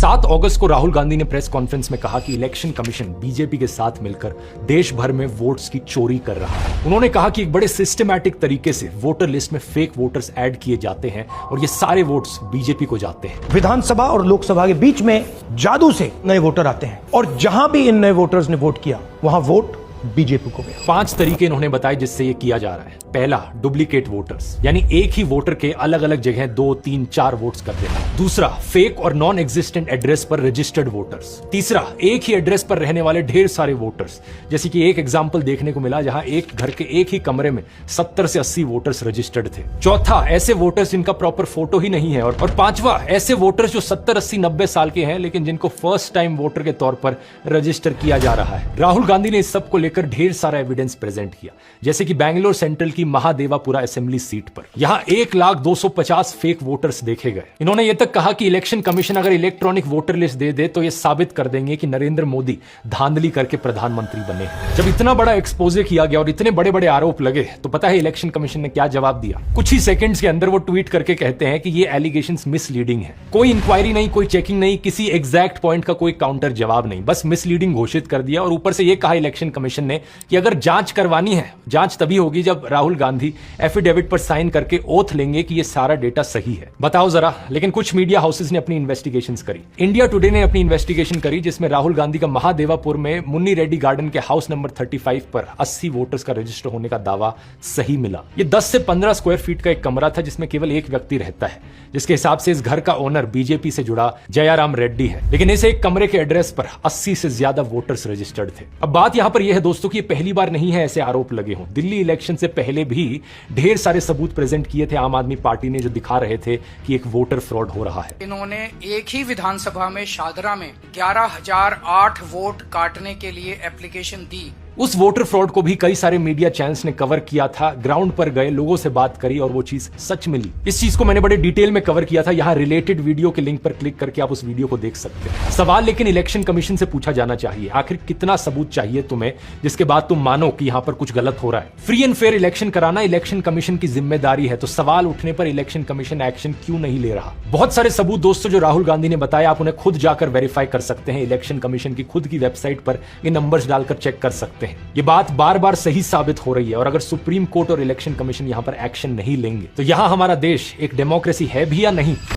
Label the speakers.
Speaker 1: 7 अगस्त को राहुल गांधी ने press conference में कहा कि इलेक्शन कमीशन बीजेपी के साथ मिलकर देश भर में वोट्स की चोरी कर रहा है। उन्होंने कहा कि एक बड़े सिस्टमैटिक तरीके से वोटर लिस्ट में फेक वोटर्स ऐड किए जाते हैं और ये सारे वोट्स बीजेपी को जाते हैं।
Speaker 2: विधानसभा और लोकसभा के बीच में जादू से नए वोटर आते हैं और जहां भी इन नए वोटर्स ने वोट किया वहां वोट बीजेपी को गया।
Speaker 1: 5 तरीके इन्होंने बताए जिससे ये किया जा रहा है। पहला, डुप्लीकेट वोटर्स, यानी एक ही वोटर के अलग अलग जगह 2, 3, 4 वोट्स कर देना। दूसरा, फेक और नॉन एग्जिस्टेंट एड्रेस पर रजिस्टर्ड वोटर्स। तीसरा, एक ही एड्रेस पर रहने वाले ढेर सारे वोटर्स, जैसे कि एक एग्जाम्पल देखने को मिला जहां एक घर के एक ही कमरे में 70 से 80 वोटर्स रजिस्टर्ड थे। चौथा, ऐसे वोटर्स जिनका प्रॉपर फोटो ही नहीं है। और पांचवा, ऐसे वोटर्स जो 70, 80, 90 साल के हैं लेकिन जिनको फर्स्ट टाइम वोटर के तौर पर रजिस्टर किया जा रहा है। राहुल गांधी ने इस सब को लेकर ढेर सारा एविडेंस प्रेजेंट किया, जैसे कि बैंगलोर सेंट्रल की महादेवापुरा असेंबली सीट पर यहां 1,250 फेक वोटर्स देखे गए। इन्होंने यह तक कहा कि इलेक्शन कमीशन अगर इलेक्ट्रॉनिक वोटर लिस्ट दे दे तो यह साबित कर देंगे कि नरेंद्र मोदी धांधली करके प्रधानमंत्री बने। जब इतना बड़ा एक्सपोजे किया गया और इतने बड़े बड़े आरोप लगे तो पता है इलेक्शन कमीशन ने क्या जवाब दिया? कुछ ही सेकंड्स के अंदर वो ट्वीट करके कहते हैं कि ये एलिगेशंस मिसलीडिंग है। कोई इंक्वायरी नहीं, कोई चेकिंग नहीं, किसी एग्जैक्ट पॉइंट का कोई काउंटर जवाब नहीं, बस मिसलीडिंग घोषित कर दिया। और ऊपर से यह कहा इलेक्शन कमीशन ने कि अगर जांच करवानी है, जांच तभी होगी जब राहुल गांधी एफिडेविट पर साइन करके ओथ लेंगे कि ये सारा डेटा सही है। बताओ जरा। लेकिन कुछ मीडिया हाउसेस ने अपनी इन्वेस्टिगेशंस करी। इंडिया टुडे ने अपनी इन्वेस्टिगेशन करी जिसमें राहुल गांधी का महादेवापुर में मुन्नी रेड्डी गार्डन के हाउस नंबर 35 पर 80 वोटर्स का रजिस्टर होने का दावा सही मिला। ये 10 से 15 स्क्वायर फीट का एक कमरा था जिसमें केवल एक व्यक्ति रहता है, जिसके हिसाब से इस घर का ओनर बीजेपी से जुड़ा जयाराम रेड्डी है। लेकिन इस एक कमरे के एड्रेस पर 80 से ज्यादा वोटर्स रजिस्टर्ड थे। अब बात यहां पर यह है दोस्तों कि पहली बार नहीं है ऐसे आरोप लगे हों। दिल्ली इलेक्शन से पहले भी ढेर सारे सबूत प्रेजेंट किए थे आम आदमी पार्टी ने, जो दिखा रहे थे कि एक वोटर फ्रॉड हो रहा है।
Speaker 3: इन्होंने एक ही विधानसभा में शादरा में 11,008 वोट काटने के लिए एप्लीकेशन दी।
Speaker 1: उस वोटर फ्रॉड को भी कई सारे मीडिया चैनल्स ने कवर किया था, ग्राउंड पर गए, लोगों से बात करी और वो चीज सच मिली। इस चीज को मैंने बड़े डिटेल में कवर किया था। यहां रिलेटेड वीडियो के लिंक पर क्लिक करके आप उस वीडियो को देख सकते हैं। सवाल लेकिन इलेक्शन कमीशन से पूछा जाना चाहिए, आखिर कितना सबूत चाहिए तुम्हें जिसके बाद तुम मानो कि यहां पर कुछ गलत हो रहा है। फ्री एंड फेयर इलेक्शन कराना इलेक्शन कमीशन की जिम्मेदारी है, तो सवाल उठने पर इलेक्शन कमीशन एक्शन क्यों नहीं ले रहा? बहुत सारे सबूत दोस्तों जो राहुल गांधी ने बताया, आप उन्हें खुद जाकर वेरीफाई कर सकते हैं। इलेक्शन कमीशन की खुद की वेबसाइट पर ये नंबर्स डालकर चेक कर सकते हैं। ये बात बार बार सही साबित हो रही है। और अगर सुप्रीम कोर्ट और इलेक्शन कमीशन यहां पर एक्शन नहीं लेंगे तो यहां हमारा देश एक डेमोक्रेसी है भी या नहीं?